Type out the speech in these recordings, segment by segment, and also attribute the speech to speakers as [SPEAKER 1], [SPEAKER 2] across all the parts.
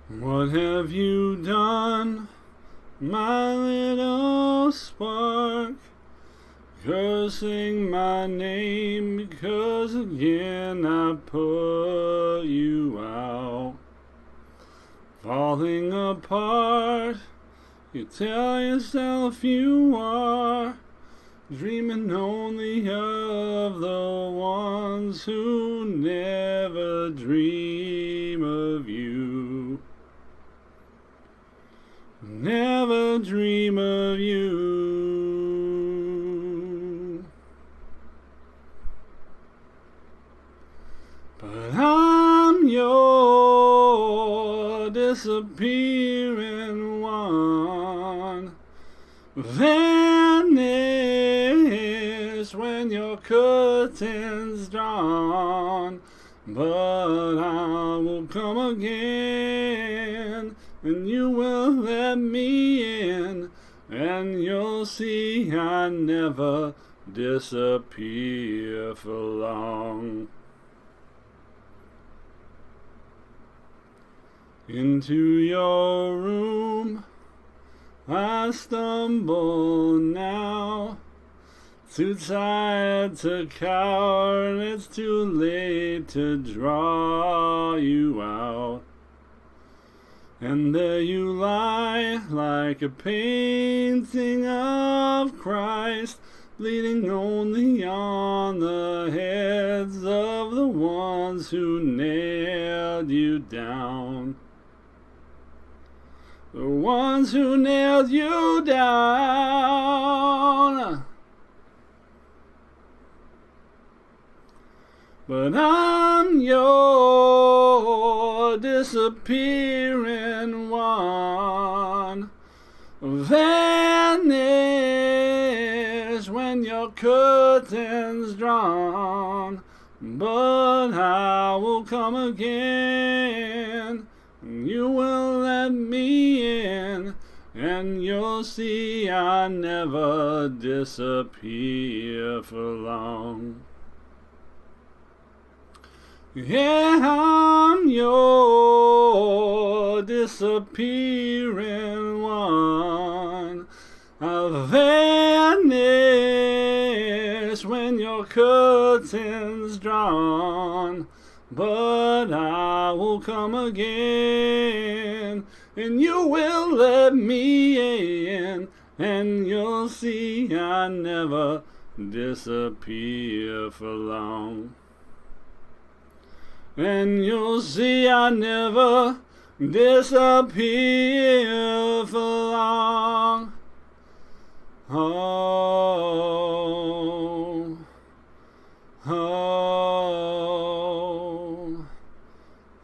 [SPEAKER 1] What have you done, my little spark? Cursing my name because again I put you out. Falling apart, you tell yourself you are dreaming only of the ones who never dream of you. Never dream of you. But I'm your disappearing one. Vanish when your curtain's drawn. But I will come again, and you will let me in, and you'll see I never disappear for long. Into your room I stumble now, too tired to cower, and it's too late to draw you out. And there you lie, like a painting of Christ, bleeding only on the heads of the ones who nailed you down. The ones who nailed you down. But I'm your disappearing one. Vanish when your curtain's drawn. But I will come again, and you will let me in, and you'll see I never disappear for long. Yeah, I'm your disappearing one. I'll vanish when your curtain's drawn, but I will come again, and you will let me in, and you'll see I never disappear for long. And you'll see I never disappear for long. Oh, oh,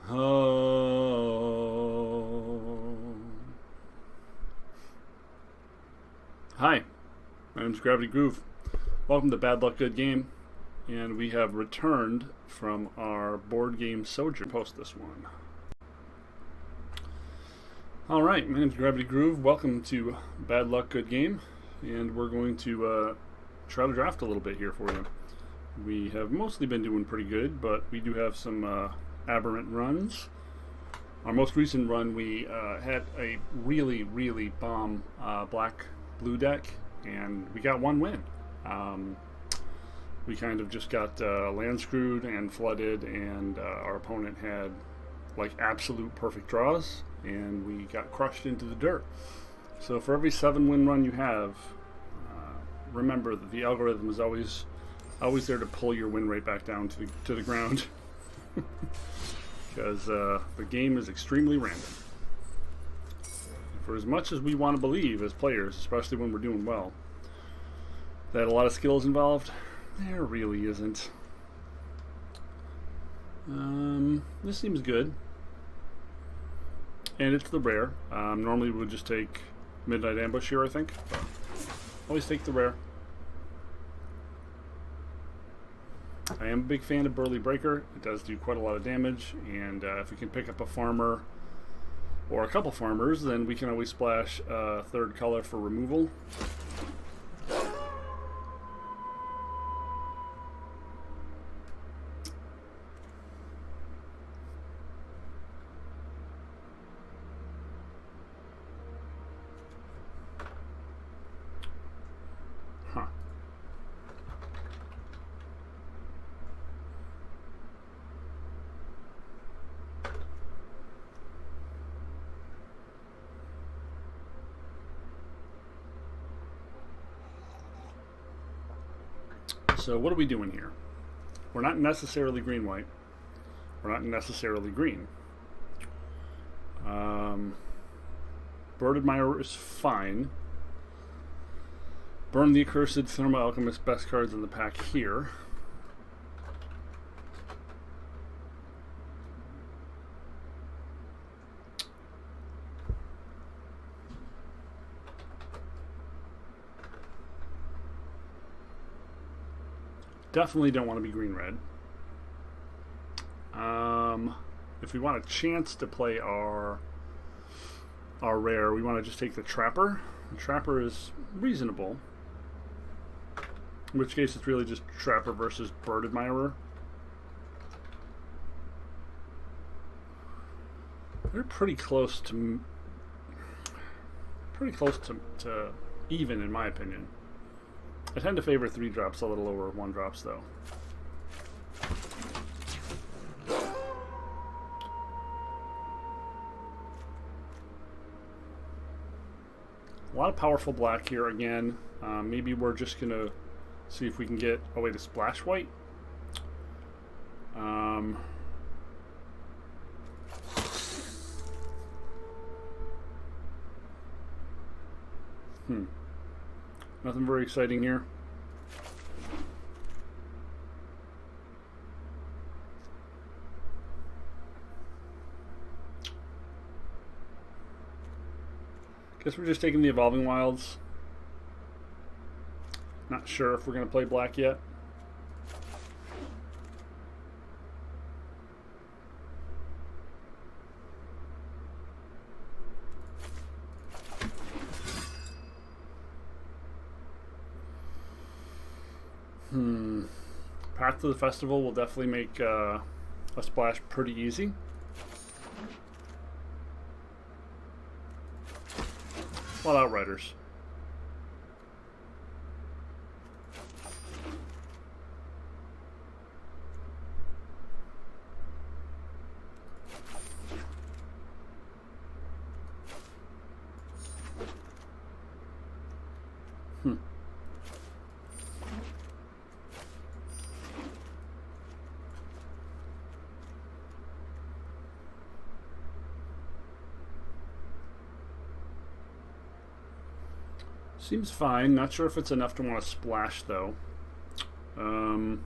[SPEAKER 1] oh. Hi, my name's Gravity Groove. Welcome to Bad Luck Good Game. And we have returned from our board game sojourn post this one. Alright, my name's Gravity Groove. Welcome to Bad Luck Good Game. And we're going to try to draft a little bit here for you. We have mostly been doing pretty good, but we do have some aberrant runs. Our most recent run, we had a really, really bomb black-blue deck, and we got one win. We kind of just got land screwed and flooded, and our opponent had like absolute perfect draws, and we got crushed into the dirt. So for every 7-win run you have, remember that the algorithm is always there to pull your win rate back down to the ground, because the game is extremely random. For as much as we want to believe as players, especially when we're doing well, that a lot of skill is involved, there really isn't. This seems good. And it's the rare. Normally we would just take Midnight Ambush here, I think. But always take the rare. I am a big fan of Burly Breaker. It does do quite a lot of damage. And if we can pick up a farmer or a couple farmers, then we can always splash a third color for removal. So what are we doing here? We're not necessarily green-white. We're not necessarily green. Bird Admirer is fine. Burn the Accursed, Thermal Alchemist, best cards in the pack here. Definitely don't want to be green-red. If we want a chance to play our rare, we want to just take the Trapper. The Trapper is reasonable. In which case it's really just Trapper versus Bird Admirer. They're pretty close to even, in my opinion. I tend to favor 3-drops a little over 1-drops, though. A lot of powerful black here again. Maybe we're just going to see if we can get a way to splash white. Nothing very exciting here. Guess we're just taking the Evolving Wilds. Not sure if we're going to play black yet. Path to the Festival will definitely make a splash pretty easy. A lot of Outriders. Seems fine. Not sure if it's enough to want to splash, though. We're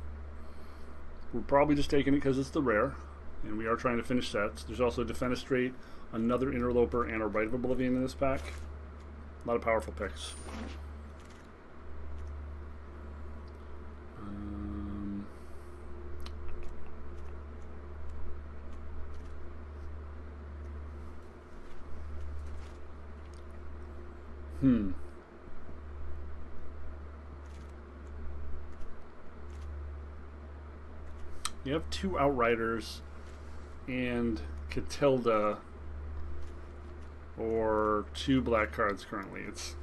[SPEAKER 1] probably just taking it because it's the rare, and we are trying to finish sets. There's also Defenestrate, another Interloper, and a Rite of Oblivion in this pack. A lot of powerful picks. You have 2 Outriders and Catilda, or 2 black cards currently. It's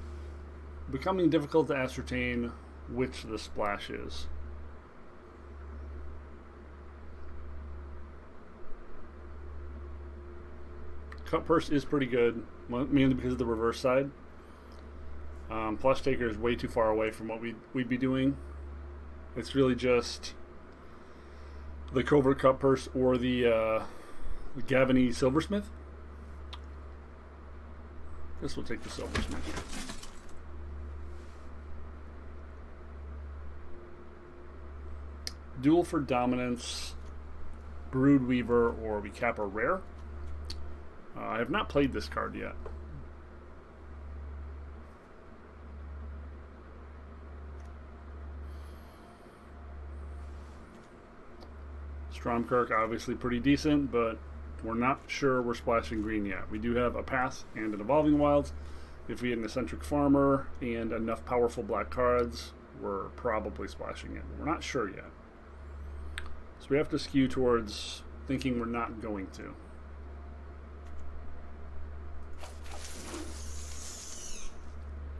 [SPEAKER 1] becoming difficult to ascertain which the splash is. Cut Purse is pretty good, mainly because of the reverse side. Plush Taker is way too far away from what we'd be doing. It's really just the Covert Cut Purse or the Gavany Silversmith. This will take the Silversmith. Duel for Dominance, Broodweaver, or we cap a rare. I have not played this card yet. Stromkirk, obviously pretty decent, but we're not sure we're splashing green yet. We do have a Path and an Evolving Wilds. If we had an Eccentric Farmer and enough powerful black cards, we're probably splashing it. We're not sure yet. So we have to skew towards thinking we're not going to.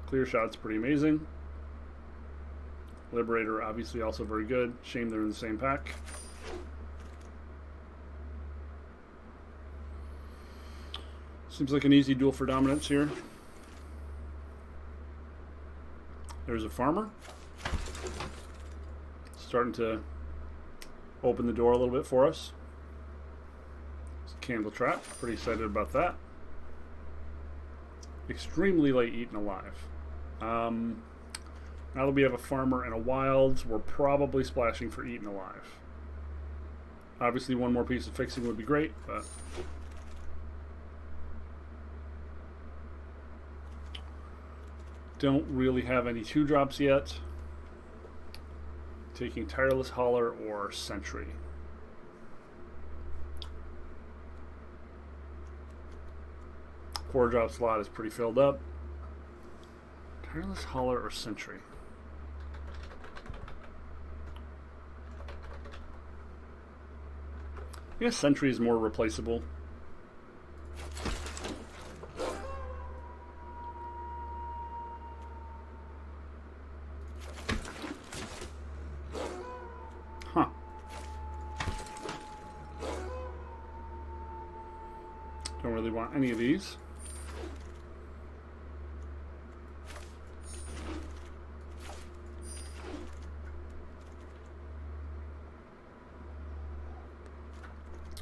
[SPEAKER 1] Clear Shot's pretty amazing. Liberator, obviously also very good. Shame they're in the same pack. Seems like an easy duel for dominance here. There's a Farmer. starting to open the door a little bit for us. It's a candle trap. Pretty excited about that. Extremely late eaten alive. Now that we have a farmer and a wilds, we're probably splashing for eaten alive. Obviously, one more piece of fixing would be great, but don't really have any 2-drops yet. Taking Tireless Hauler or Sentry. Four-drop slot is pretty filled up. Tireless Hauler or Sentry. I guess Sentry is more replaceable. Huh. Don't really want any of these.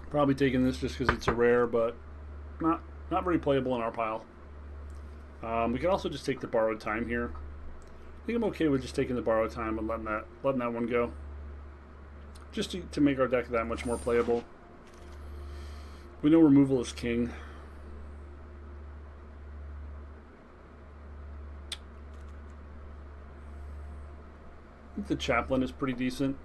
[SPEAKER 1] Probably taking this just because it's a rare, but not very playable in our pile. We can also just take the borrowed time here. I think I'm okay with just taking the borrowed time and letting that one go. Just to make our deck that much more playable. We know removal is king. I think the Chaplain is pretty decent.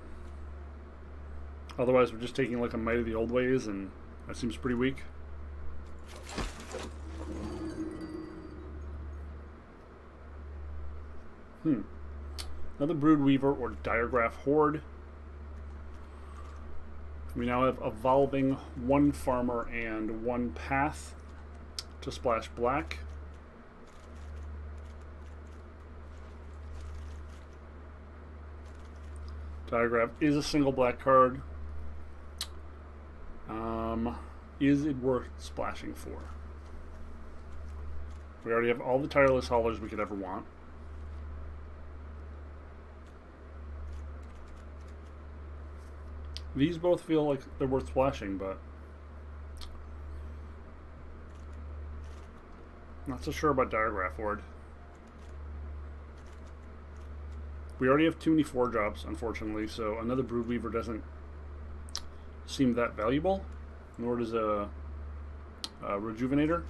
[SPEAKER 1] Otherwise, we're just taking like a Might of the Old Ways, and that seems pretty weak. Another Broodweaver or Diregraph Horde. We now have Evolving, 1 Farmer, and 1 Path to splash black. Diregraph is a single black card. Is it worth splashing for? We already have all the Tireless Haulers we could ever want. These both feel like they're worth splashing, but not so sure about Diregraph Horde. We already have too many 4-drops, unfortunately, so another Broodweaver doesn't seem that valuable, nor does a Rejuvenator.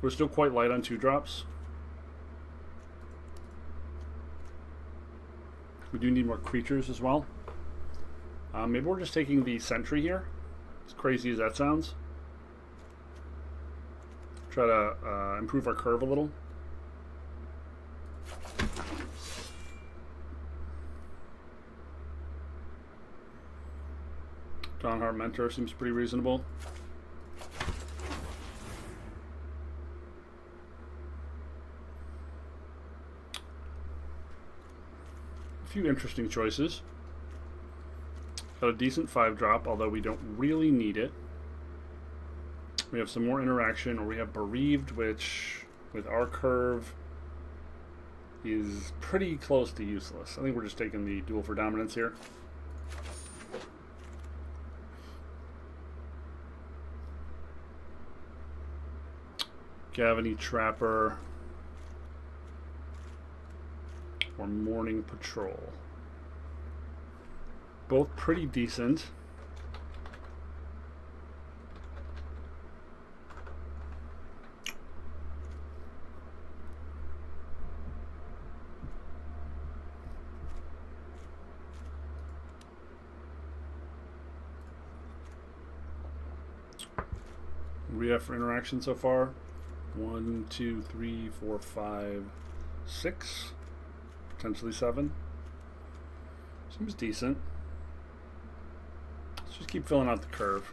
[SPEAKER 1] We're still quite light on 2-drops. We do need more creatures as well. Maybe we're just taking the Sentry here, as crazy as that sounds. Try to improve our curve a little. Dawnheart Mentor seems pretty reasonable. A few interesting choices. Got a decent 5-drop, although we don't really need it. We have some more interaction, or we have Bereaved, which, with our curve, is pretty close to useless. I think we're just taking the Duel for Dominance here. Gavany Trapper or Morning Patrol. Both pretty decent. What do we have for interaction so far? 1, 2, 3, 4, 5, 6, potentially 7. Seems decent. Let's just keep filling out the curve.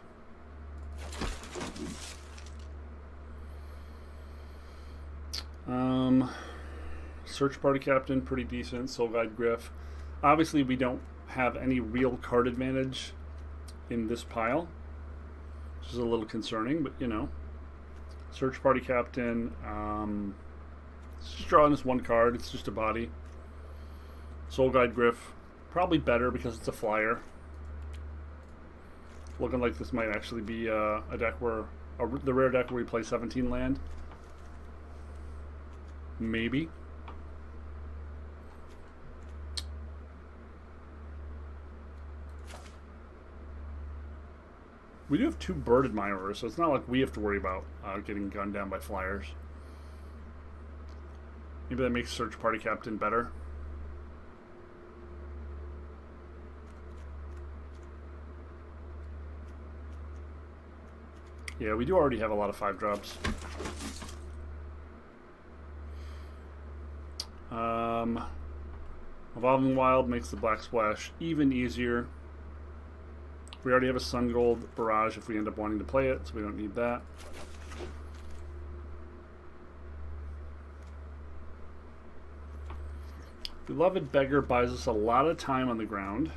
[SPEAKER 1] Search Party Captain, pretty decent. Soul Guide Griff. Obviously, we don't have any real card advantage in this pile, which is a little concerning, but you know. Search Party Captain. It's just drawing this one card. It's just a body. Soul Guide Griff. Probably better because it's a flyer. Looking like this might actually be a deck where the rare deck where we play 17 land. Maybe. We do have 2 bird admirers, so it's not like we have to worry about getting gunned down by flyers. Maybe that makes Search Party Captain better. Yeah, we do already have a lot of 5-drops. Evolving Wild makes the Black Splash even easier. We already have a Sun Gold Barrage if we end up wanting to play it, so we don't need that. Beloved Beggar buys us a lot of time on the ground.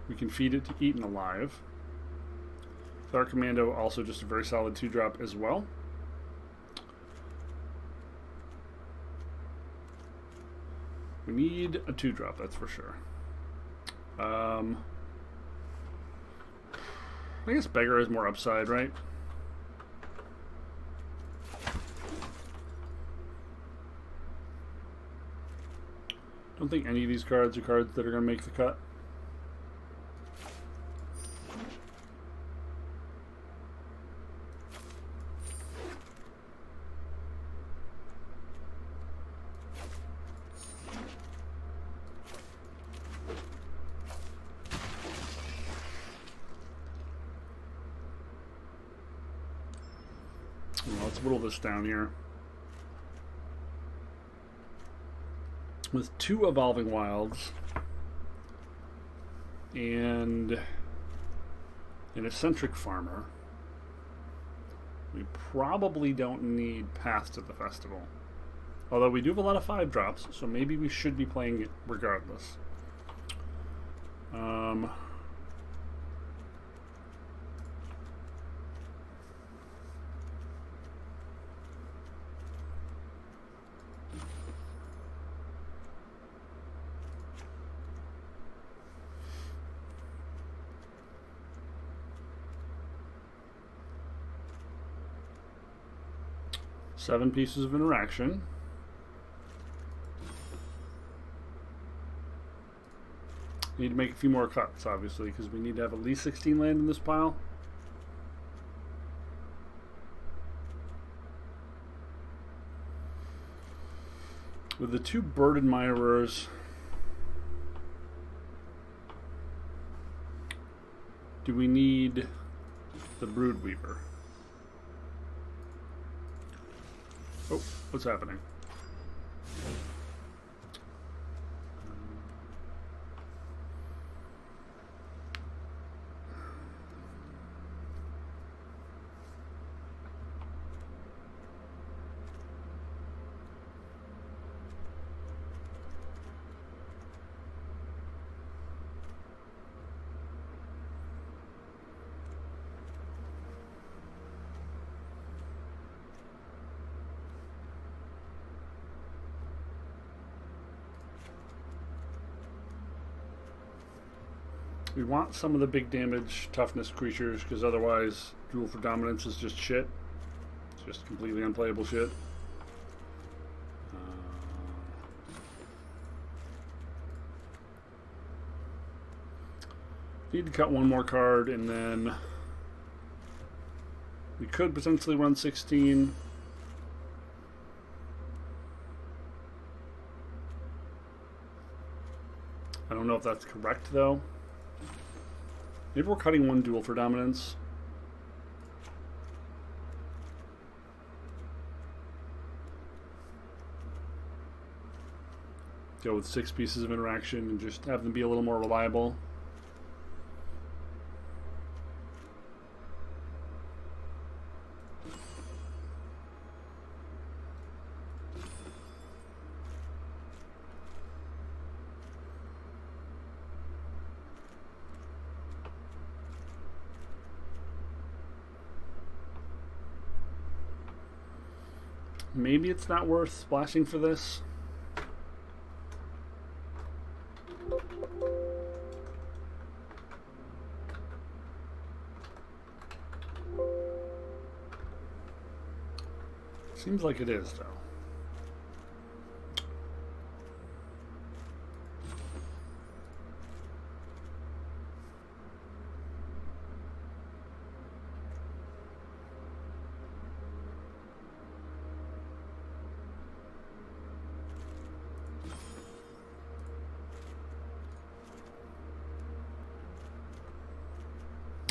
[SPEAKER 1] We can feed it to Eaten Alive. Dark Commando, also just a very solid 2-drop as well. We need a 2-drop, that's for sure. I guess Beggar has more upside, right? Don't think any of these cards are cards that are going to make the cut. Let's whittle this down here. With 2 Evolving Wilds and an Eccentric Farmer, we probably don't need Path to the Festival. Although we do have a lot of 5-drops, so maybe we should be playing it regardless. 7 pieces of interaction. Need to make a few more cuts, obviously, because we need to have at least 16 land in this pile. With the 2 Bird Admirers, do we need the Broodweaver? Oh, what's happening? We want some of the big damage toughness creatures, because otherwise Duel for Dominance is just shit. It's just completely unplayable shit. Need to cut one more card, and then we could potentially run 16. I don't know if that's correct, though. Maybe we're cutting one Duel for Dominance. Go with 6 pieces of interaction and just have them be a little more reliable. Maybe it's not worth splashing for this. Seems like it is, though.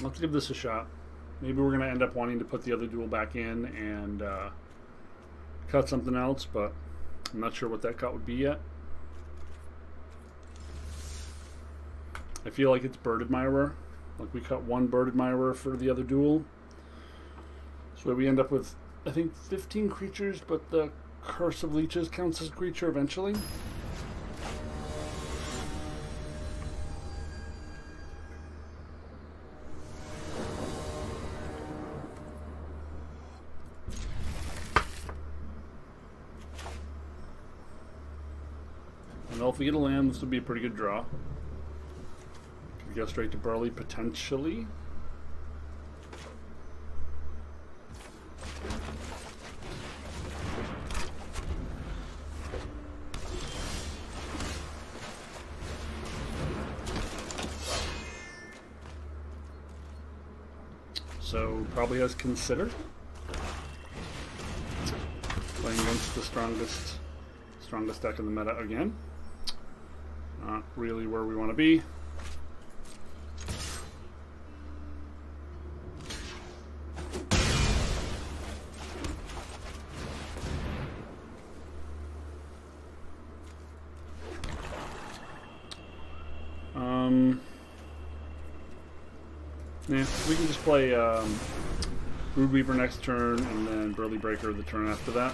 [SPEAKER 1] Let's give this a shot. Maybe we're going to end up wanting to put the other duel back in and cut something else, but I'm not sure what that cut would be yet. I feel like it's bird admirer. Like we cut one bird admirer for the other duel. So we end up with, I think, 15 creatures, but the Curse of Leeches counts as a creature eventually. If we get a land, this would be a pretty good draw. Could go straight to Burley potentially. So probably has Consider. Playing against the strongest deck in the meta again. Not really where we want to be. Yeah, we can just play Broodweaver next turn and then Burly Breaker the turn after that.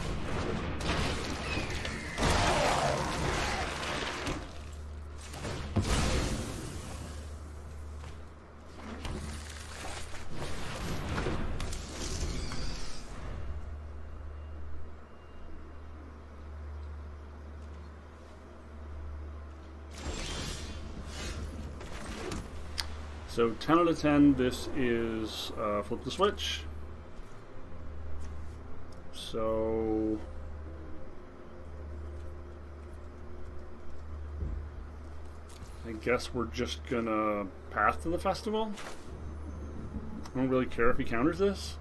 [SPEAKER 1] So 10 out of 10, this is Flip the Switch. So I guess we're just gonna pass to the festival. I don't really care if he counters this.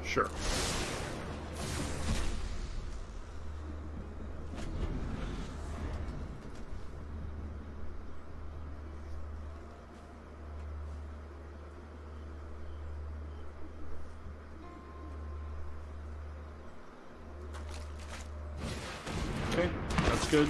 [SPEAKER 1] Sure. Okay, that's good.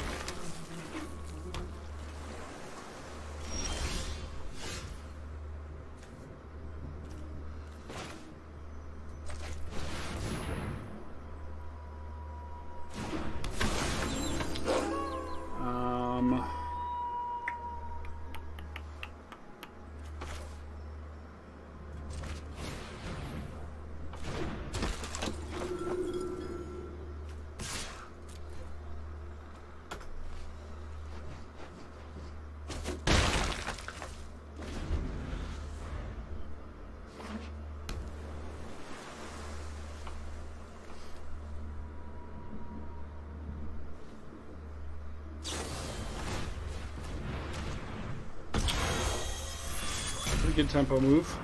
[SPEAKER 1] Good tempo move.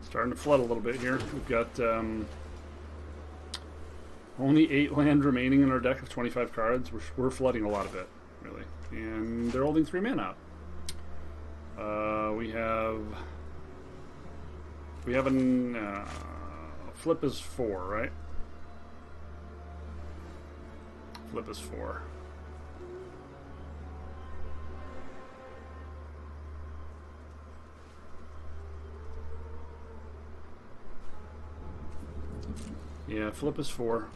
[SPEAKER 1] Starting to flood a little bit here. We've got only 8 land remaining in our deck of 25 cards. We're flooding a lot of it, really. And they're holding 3 mana. We have an flip is 4, right? Flip is 4. Yeah, flip is 4.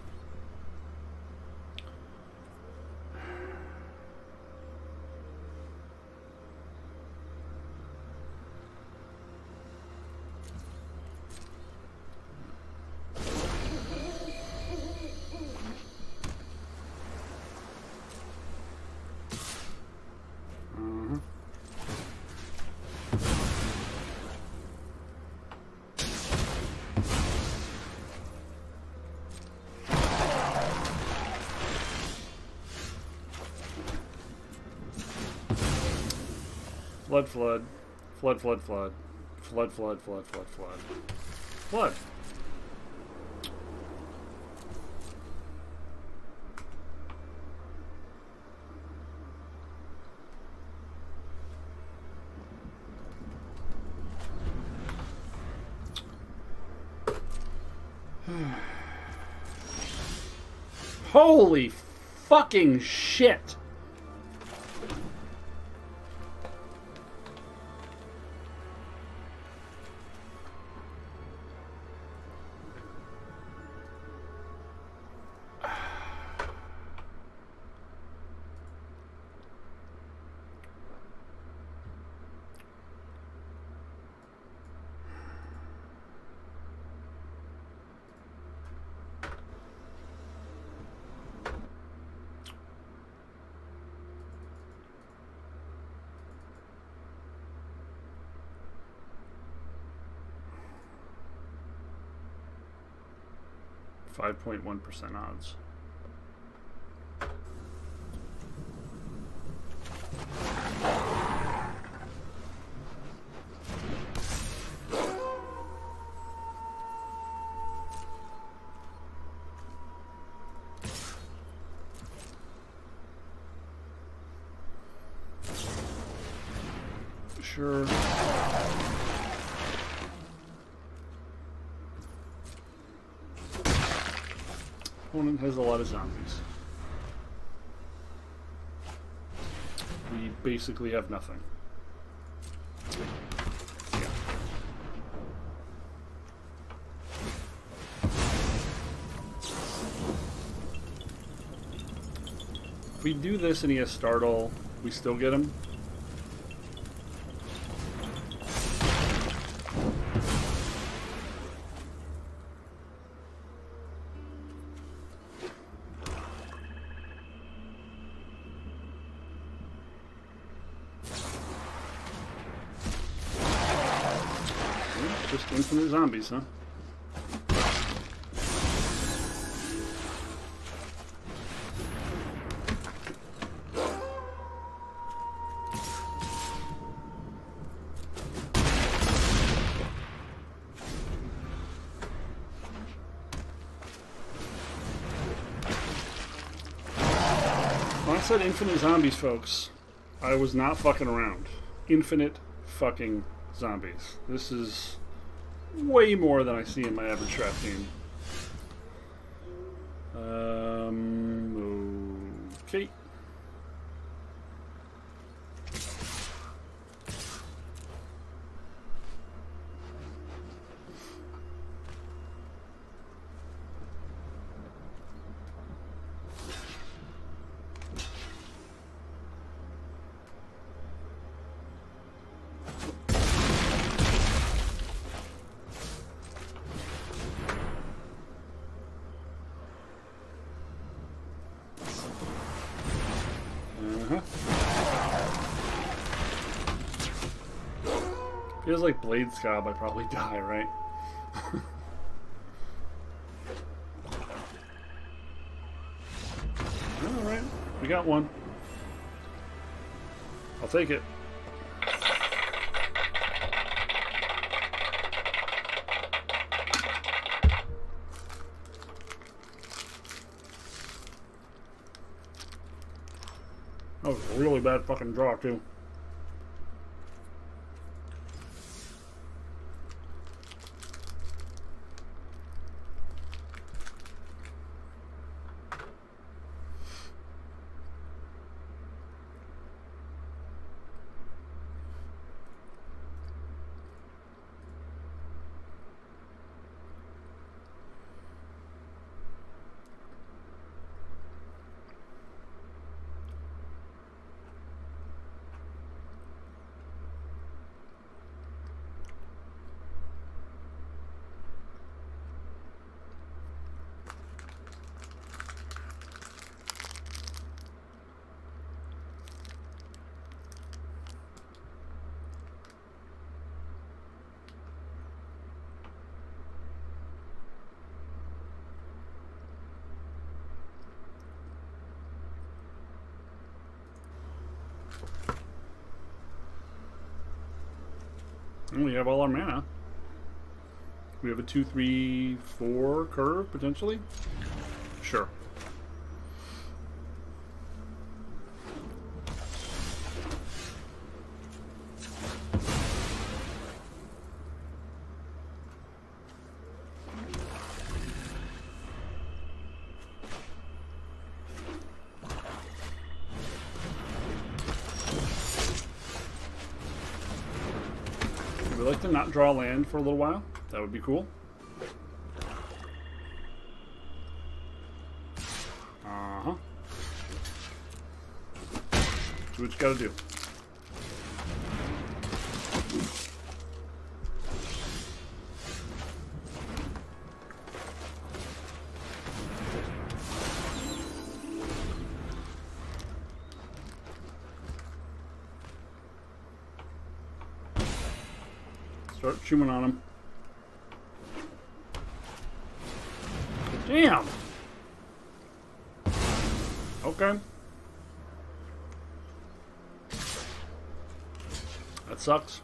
[SPEAKER 1] Flood, flood. Flood, flood, flood. Flood, flood, flood, flood, flood. Flood. Holy fucking shit! .1% odds. Sure. Opponent has a lot of zombies. We basically have nothing. Yeah. If we do this and he has startle, we still get him. Just infinite zombies, huh? When I said infinite zombies, folks, I was not fucking around. Infinite fucking zombies. This is way more than I see in my average trap team. Okay. Feels like Blade Scob, I probably die, right? Alright, we got one. I'll take it. That was a really bad fucking draw, too. We have all our mana. We have a 2/3/4 curve, potentially? Sure. Would we like to not draw land for a little while? That would be cool. Uh-huh. Do what you gotta do. Start chewing on him. Damn! Okay. That sucks.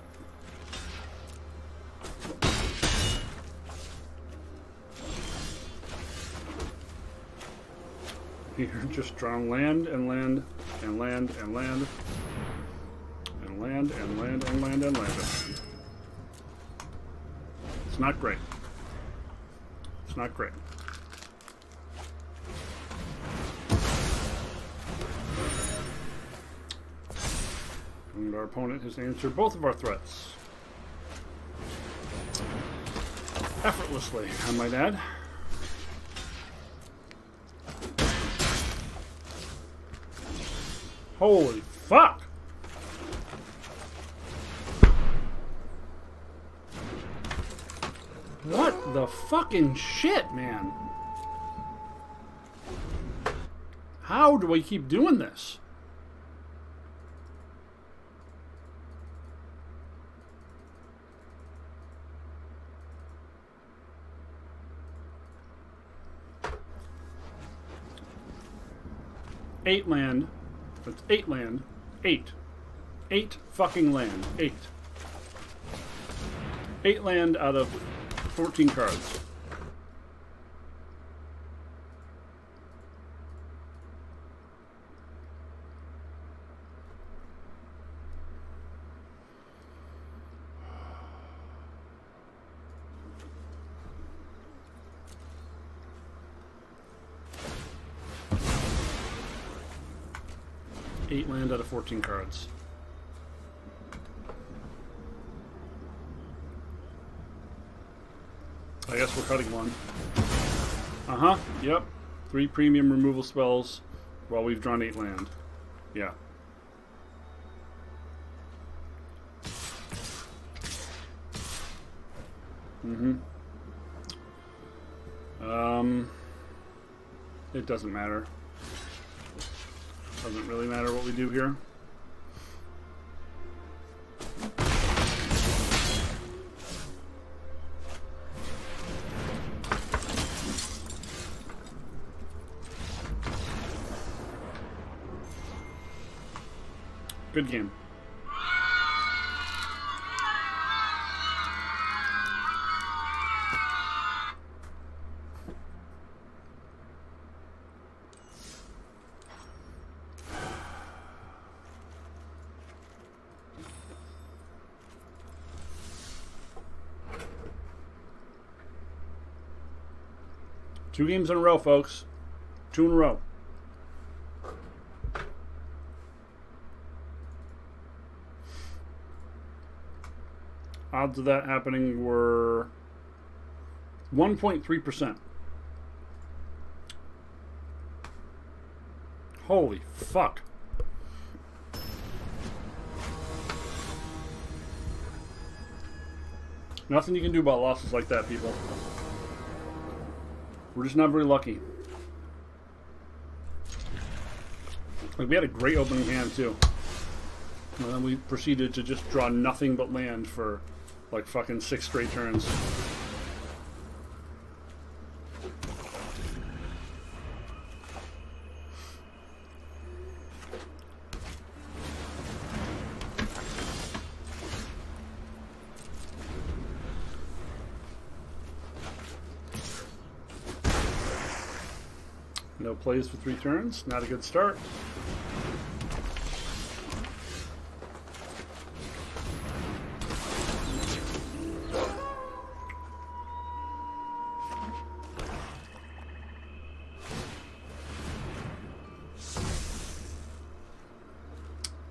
[SPEAKER 1] You're just drawing land and land and land and land and land and land and land and land. It's not great. It's not great. And our opponent has answered both of our threats. Effortlessly, I might add. Holy fuck! What the fucking shit, man? How do I keep doing this? Eight land. That's 8 land. 8. 8 fucking land. 8. 8 land out of 14 cards. Eight land out of 14 cards. I guess we're cutting one. Uh-huh, yep. 3 premium removal spells while we've drawn 8 land. Yeah. It doesn't matter. Doesn't really matter what we do here. Good game. Two games in a row, folks. 2 in a row. Odds of that happening were 1.3%. Holy fuck. Nothing you can do about losses like that, people. We're just not very lucky. Like, we had a great opening hand, too. And then we proceeded to just draw nothing but land for, like, fucking 6 straight turns. No plays for 3 turns. Not a good start.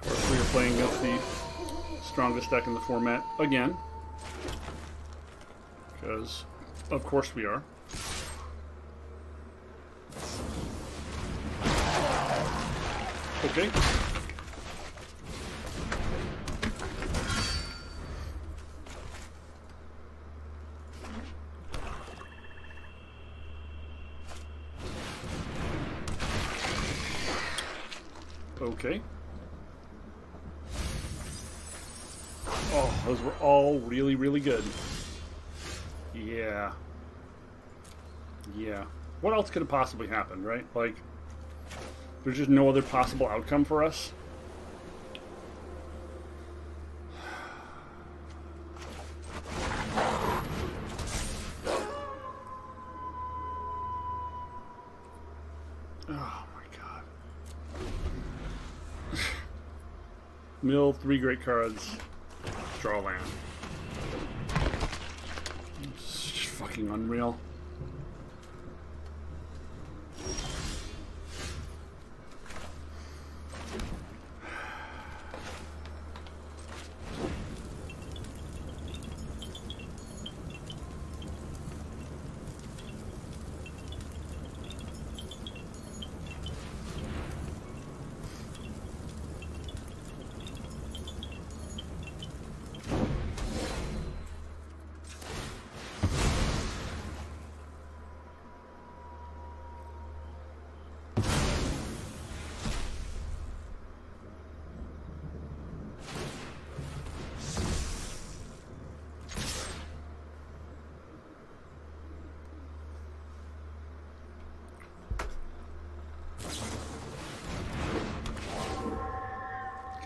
[SPEAKER 1] Of course, we are playing against the strongest deck in the format again. Because, of course, we are. Okay. Okay. Oh, those were all really, really good. Yeah. Yeah. What else could have possibly happened, right? Like, there's just no other possible outcome for us. Oh my god. Mill 3 great cards. Draw land. It's just fucking unreal.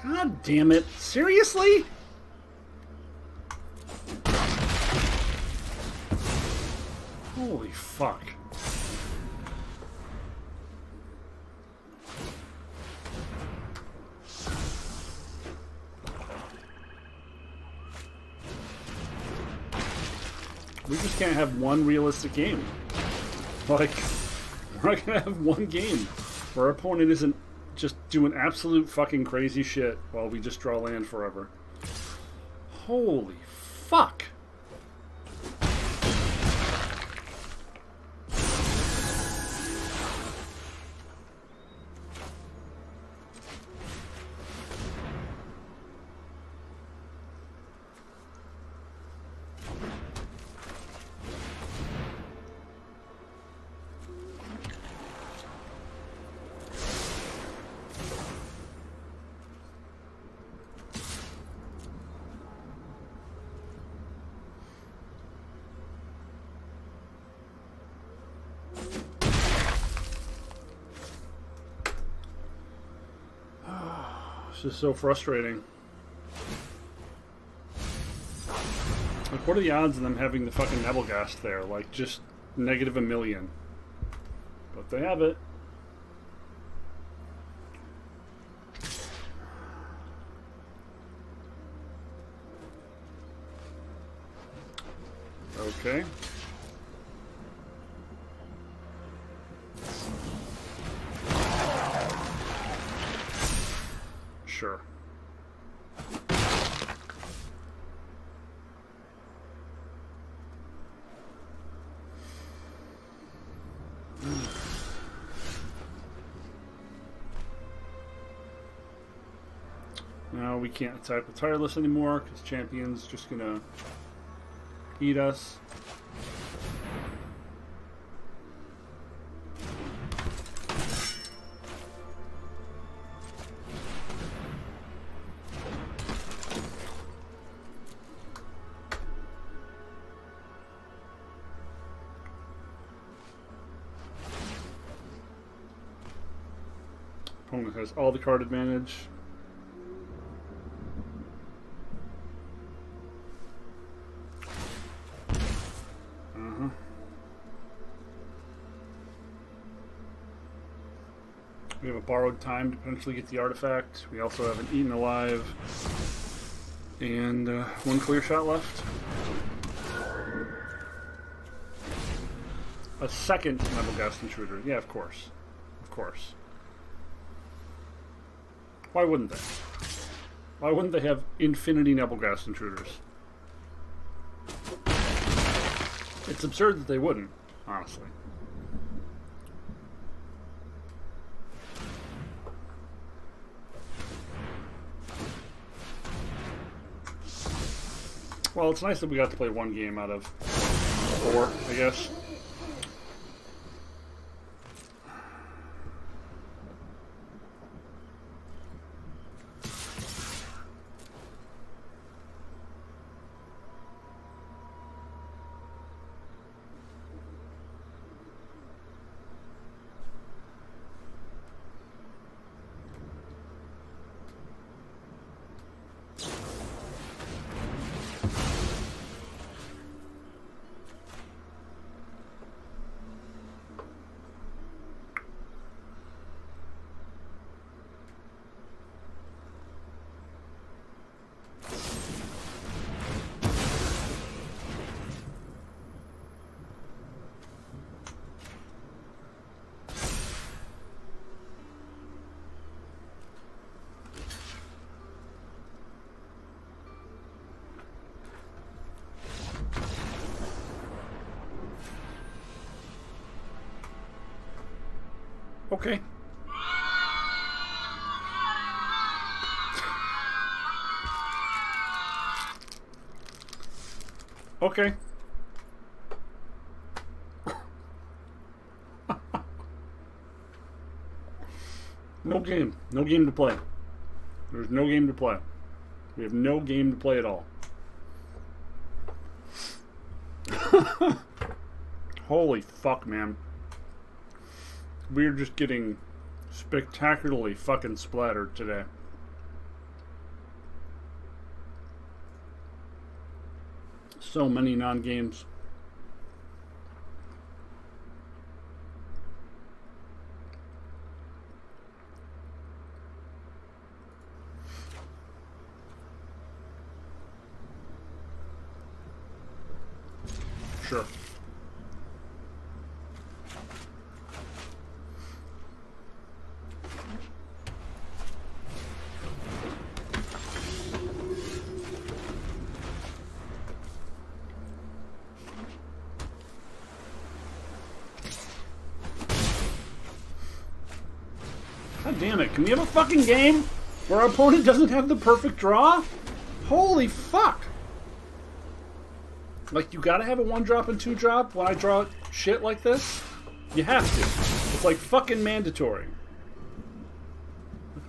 [SPEAKER 1] God damn it. Seriously? Holy fuck. We just can't have one realistic game. Like, we're not gonna have one game where our opponent isn't just doing absolute fucking crazy shit while we just draw land forever. Holy fuck. It's just so frustrating. Like, what are the odds of them having the fucking Nebelgast there? Like, just negative a million. But they have it. Okay. Sure. Now we can't attack with Tireless anymore because Champion's just gonna eat us. Opponent has all the card advantage. We have a borrowed time to potentially get the artifact. We also have an Eaten Alive. And one clear shot left. A second Nebelgast Intruder. Yeah, of course. Of course. Why wouldn't they? Why wouldn't they have infinity Nebelgast Intruders? It's absurd that they wouldn't, honestly. Well, it's nice that we got to play one game out of 4, I guess. Okay. Okay. No game. No game to play. There's no game to play. We have no game to play at all. Holy fuck, man. We're just getting spectacularly fucking splattered today. So many non-games. Sure. God damn it, can we have a fucking game where our opponent doesn't have the perfect draw? Holy fuck! Like, you gotta have a 1-drop and 2-drop when I draw shit like this? You have to. It's like fucking mandatory.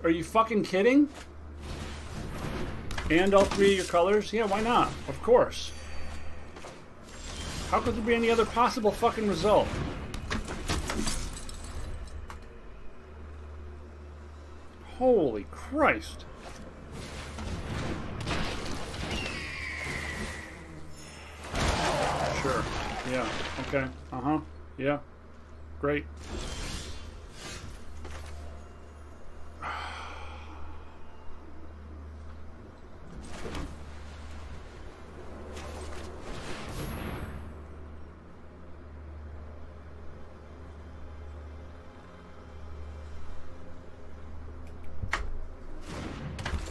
[SPEAKER 1] Are you fucking kidding? And all 3 of your colors? Yeah, why not? Of course. How could there be any other possible fucking result? Holy Christ. Sure. Yeah. Okay. Uh-huh. Yeah. Great.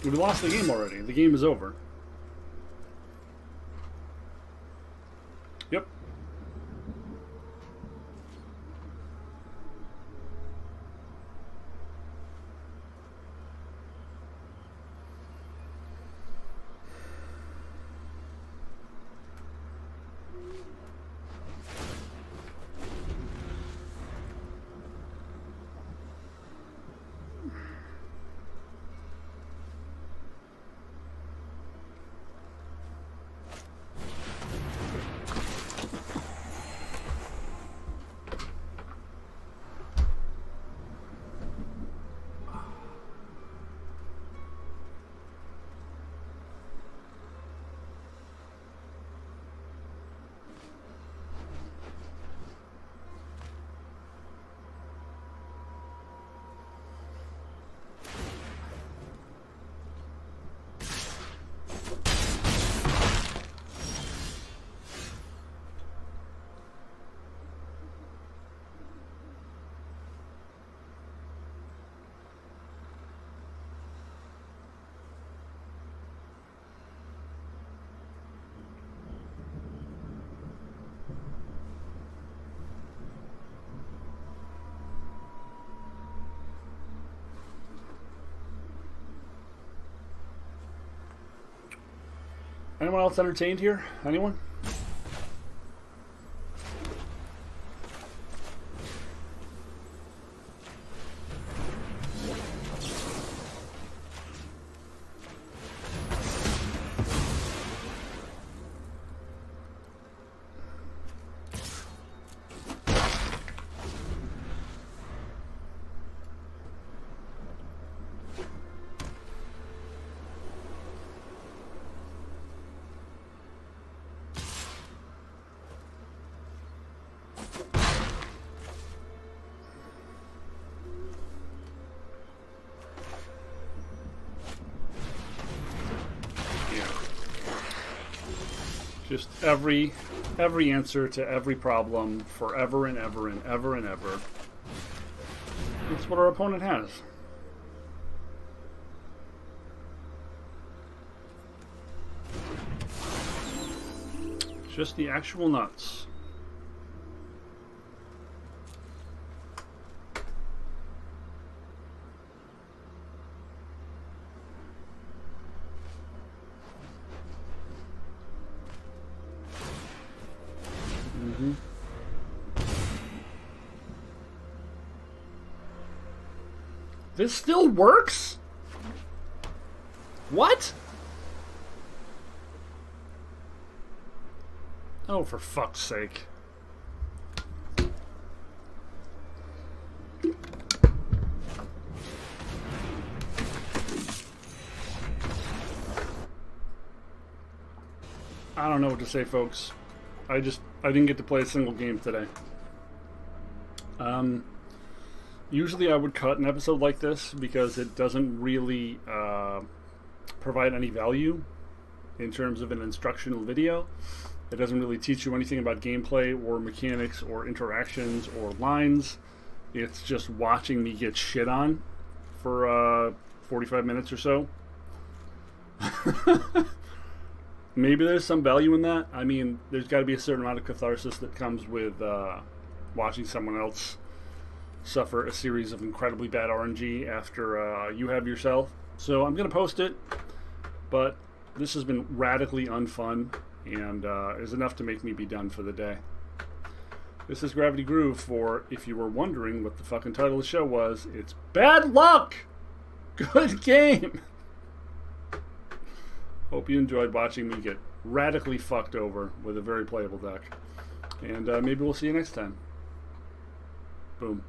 [SPEAKER 1] We lost the game already. The game is over. Yep. Anyone else entertained here? Anyone? Just every answer to every problem forever and ever and ever and ever. That's what our opponent has. Just the actual nuts. This still works? What? Oh, for fuck's sake. I don't know what to say, folks. I didn't get to play a single game today. Usually I would cut an episode like this because it doesn't really provide any value in terms of an instructional video. It doesn't really teach you anything about gameplay or mechanics or interactions or lines. It's just watching me get shit on for 45 minutes or so. Maybe there's some value in that. I mean, there's got to be a certain amount of catharsis that comes with watching someone else suffer a series of incredibly bad RNG after you have yourself. So I'm going to post it, but this has been radically unfun and is enough to make me be done for the day. This is Gravity Groove for, if you were wondering what the fucking title of the show was, it's Bad Luck! Good game! Hope you enjoyed watching me get radically fucked over with a very playable deck. And maybe we'll see you next time. Boom.